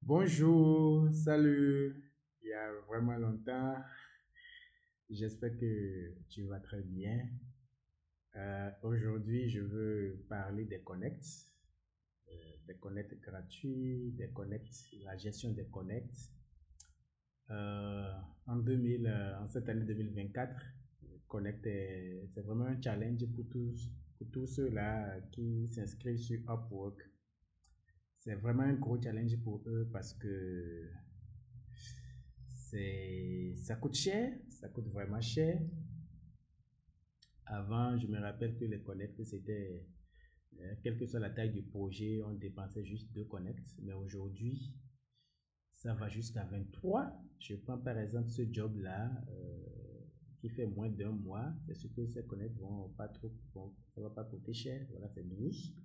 Bonjour, salut. Il y a vraiment longtemps. J'espère que tu vas très bien. Aujourd'hui, je veux parler des connects, des connects gratuits, des connects, la gestion des connects. Euh, en cette année 2024, Connect c'est vraiment un challenge pour tous ceux-là qui s'inscrivent sur Upwork. C'est vraiment un gros challenge pour eux parce que ça coûte cher, ça coûte vraiment cher. Avant, je me rappelle que les connects, c'était, quelle que soit la taille du projet, on dépensait juste 2 connects. Mais aujourd'hui, ça va jusqu'à 23. Je prends par exemple ce job-là, qui fait moins d'un mois. C'est ce que ces connects vont pas trop, ça va pas coûter cher. Voilà, c'est 12.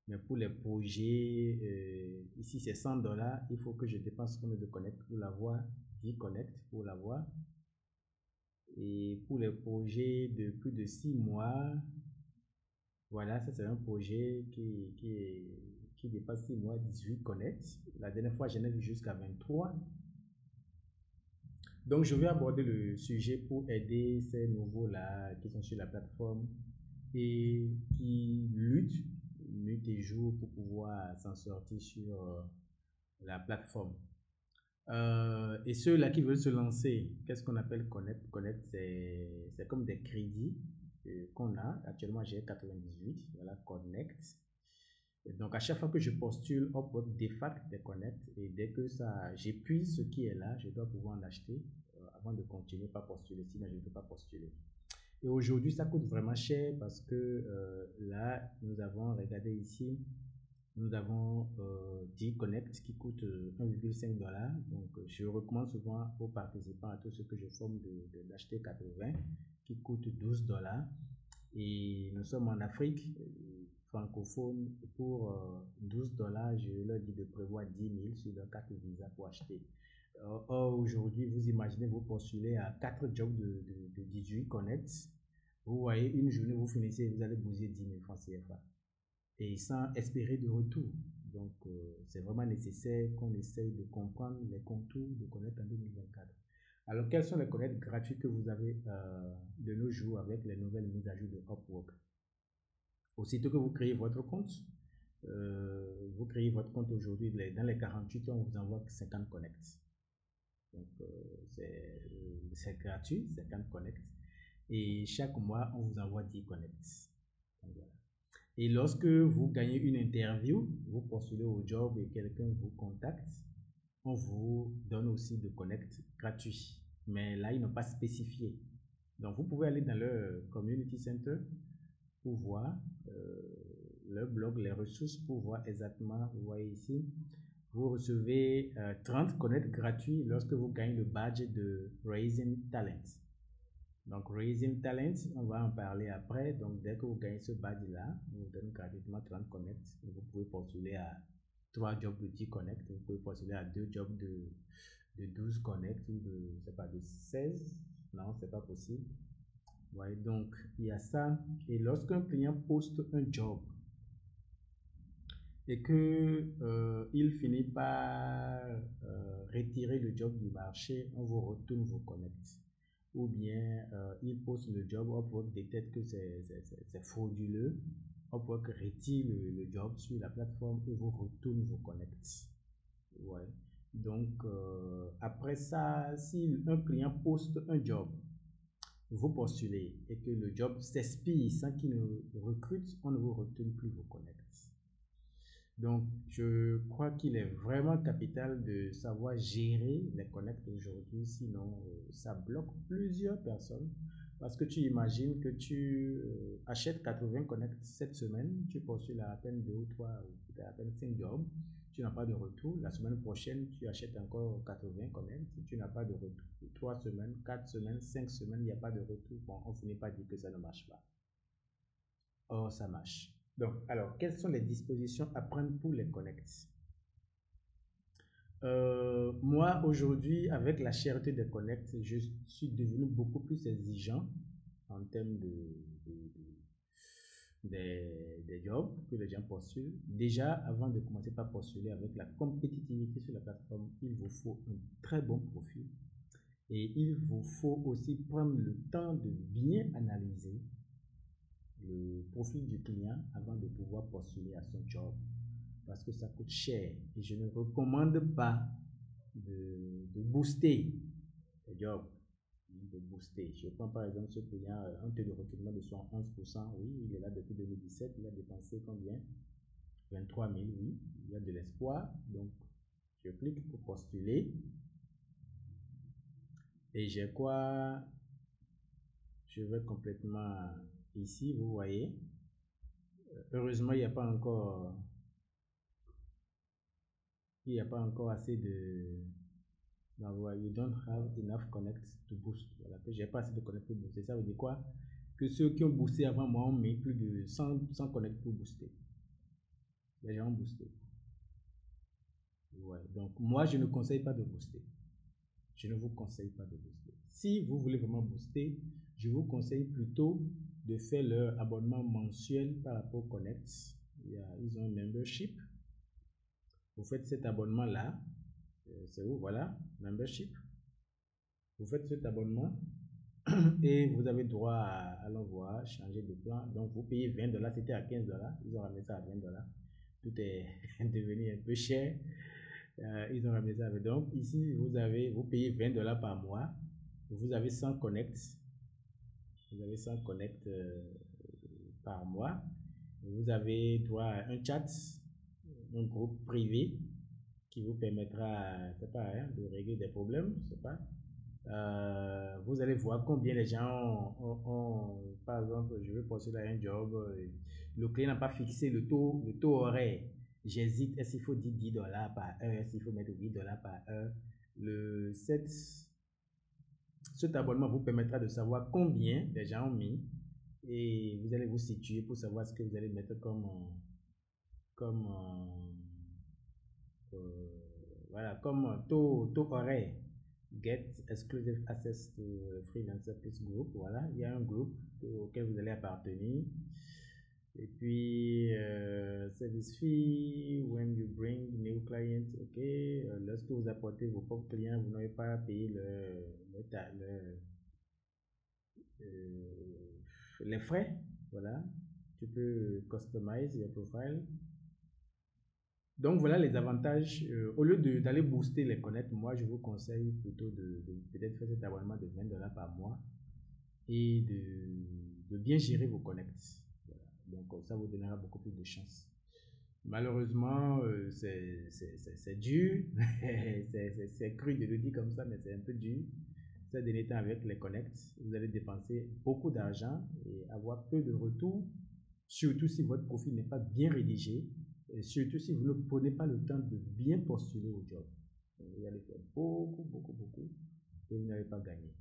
Mais pour les projets, ici c'est $100. Il faut que je dépense combien de connects pour l'avoir? 10 connects pour l'avoir. Et pour les projets de plus de 6 mois, voilà, ça c'est un projet qui dépasse 6 mois, 18 connects. La dernière fois, j'en ai vu jusqu'à 23. Donc, je vais aborder le sujet pour aider ces nouveaux-là qui sont sur la plateforme et qui luttent nuit et jour pour pouvoir s'en sortir sur la plateforme. Et ceux-là qui veulent se lancer, qu'est-ce qu'on appelle Connect? Connect, c'est comme des crédits qu'on a. Actuellement, j'ai 98. Voilà, Connect. Et donc, à chaque fois que je postule, Upwork défacte des Connect. Et dès que ça, j'épuise ce qui est là, je dois pouvoir en acheter avant de continuer par postuler. Sinon, je ne peux pas postuler. Et aujourd'hui, ça coûte vraiment cher parce que là, nous avons regardé ici, nous avons 10 Connect qui coûtent 1,5 $. Donc, je recommande souvent aux participants, à tous ceux que je forme, d'acheter 80 qui coûtent 12 $. Et nous sommes en Afrique francophone. Pour 12 $, je leur dis de prévoir 10 000 sur leur carte Visa pour acheter. Or, aujourd'hui, vous imaginez, vous postulez à 4 jobs de 18 Connect. Vous voyez, une journée, vous finissez, vous allez bouger 10 000 francs CFA et sans espérer de retour. Donc, c'est vraiment nécessaire qu'on essaye de comprendre les contours de Connect en 2024. Alors, quels sont les Connect gratuits que vous avez de nos jours avec les nouvelles mises à jour de Upwork? Aussitôt que vous créez votre compte, aujourd'hui, dans les 48 heures, on vous envoie 50 Connect. Donc, c'est gratuit, 50 Connect. Et chaque mois, on vous envoie 10 Connect. Donc, voilà. Et lorsque vous gagnez une interview, vous postulez au job et quelqu'un vous contacte, on vous donne aussi de connect gratuit. Mais là, ils n'ont pas spécifié. Donc, vous pouvez aller dans le community center pour voir le blog, les ressources pour voir exactement. Vous voyez ici, vous recevez 30 connect gratuits lorsque vous gagnez le badge de Raising Talent. Donc, Raising Talent, on va en parler après. Donc, dès que vous gagnez ce badge-là, on vous donne gratuitement 30 connect. Et vous pouvez postuler à 3 jobs de 10 connect. Vous pouvez postuler à 2 jobs de 12 connect ou de, je sais pas, de 16. Non, c'est pas possible. Ouais, donc, il y a ça. Et lorsqu'un client poste un job et que il finit par retirer le job du marché, on vous retourne vos connects. Ou bien il poste le job, Upwork détecte que c'est frauduleux, Upwork retire le job sur la plateforme et vous retourne vos connects. Ouais. Donc après ça, si un client poste un job, vous postulez et que le job s'expire sans qu'il ne recrute, on ne vous retourne plus vos connects. Donc, je crois qu'il est vraiment capital de savoir gérer les connects aujourd'hui, sinon ça bloque plusieurs personnes. Parce que tu imagines que tu achètes 80 connects cette semaine, tu postules à peine 2 ou 3 ou peut-être à peine 5 jobs, tu n'as pas de retour. La semaine prochaine, tu achètes encore 80 connects, tu n'as pas de retour. 3 semaines, 4 semaines, 5 semaines, il n'y a pas de retour. Bon, on finit par dire que ça ne marche pas. Or, ça marche. Donc, alors, quelles sont les dispositions à prendre pour les connects? Moi, aujourd'hui, avec la cherté des connects, je suis devenu beaucoup plus exigeant en termes des jobs que les gens postulent. Déjà, avant de commencer par postuler avec la compétitivité sur la plateforme, il vous faut un très bon profil et il vous faut aussi prendre le temps de bien analyser le profil du client avant de pouvoir postuler à son job parce que ça coûte cher et je ne recommande pas de booster le job, de booster. Je prends par exemple ce client, un taux de recrutement de 11%, oui, il est là depuis 2017, il a dépensé combien? 23 000, oui, il y a de l'espoir, donc je clique pour postuler et j'ai quoi? Je vais complètement ici, vous voyez. Heureusement, il n'y a pas encore assez de, you don't have enough connects to boost. Voilà, que j'ai pas assez de connects pour booster. Ça veut dire quoi? Que ceux qui ont boosté avant moi ont mis plus de 100 connects pour booster. Les gens ont boosté. Ouais. Donc, moi, je ne conseille pas de booster. Je ne vous conseille pas de booster. Si vous voulez vraiment booster, je vous conseille plutôt de faire leur abonnement mensuel par rapport au Connect. Ils ont un membership. Vous faites cet abonnement-là. C'est où? Voilà, membership. Vous faites cet abonnement et vous avez droit à l'envoi, changer de plan. Donc, vous payez $20. C'était à $15. Ils ont ramené ça à $20. Tout est devenu un peu cher. Ils ont ramené ça. Donc, ici, vous payez $20 par mois. Vous avez 100 connects. Vous avez 100 connects par mois. Vous avez droit à un chat, un groupe privé qui vous permettra, c'est pas, hein, de régler des problèmes, c'est pas. Vous allez voir combien les gens par exemple, je veux postuler à un job, le client n'a pas fixé le taux horaire. J'hésite, est-ce qu'il faut dire $10 par heure, est-ce qu'il faut mettre $10 par heure. Cet abonnement vous permettra de savoir combien les gens ont mis et vous allez vous situer pour savoir ce que vous allez mettre voilà, comme taux horaire. Get exclusive access to freelancer plus group. Voilà, il y a un groupe auquel vous allez appartenir. Et puis, service fee, when you bring new clients, ok. Lorsque vous apportez vos propres clients, vous n'avez pas à payer les frais. Voilà, tu peux customize your profile. Donc voilà les avantages. Au lieu d'aller booster les connects, moi je vous conseille plutôt de peut-être faire cet abonnement de $20 par mois et de bien gérer vos connects. Voilà. Donc ça vous donnera beaucoup plus de chance. Malheureusement, c'est dur, c'est cru de le dire comme ça, mais c'est un peu dur. Ces derniers temps avec les connects, vous allez dépenser beaucoup d'argent et avoir peu de retour, surtout si votre profil n'est pas bien rédigé. Et surtout si vous ne prenez pas le temps de bien postuler au job. Vous allez faire beaucoup et vous n'allez pas gagner.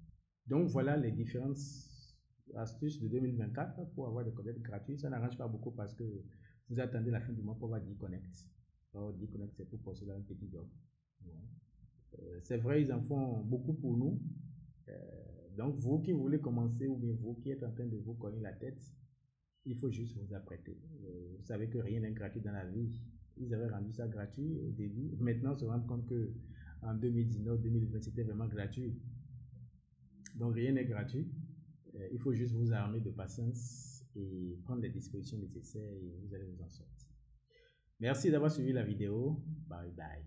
Donc voilà les différentes astuces de 2024 pour avoir des connects gratuits. Ça n'arrange pas beaucoup parce que vous attendez la fin du mois pour avoir 10 connects. Alors 10 connects c'est pour postuler un petit job. C'est vrai, ils en font beaucoup pour nous. Donc vous qui voulez commencer ou bien vous qui êtes en train de vous cogner la tête, il faut juste vous apprêter. Vous savez que rien n'est gratuit dans la vie. Ils avaient rendu ça gratuit au début. Maintenant, on se rend compte que en 2019, 2020, c'était vraiment gratuit. Donc, rien n'est gratuit. Il faut juste vous armer de patience et prendre les dispositions nécessaires et vous allez vous en sortir. Merci d'avoir suivi la vidéo. Bye bye.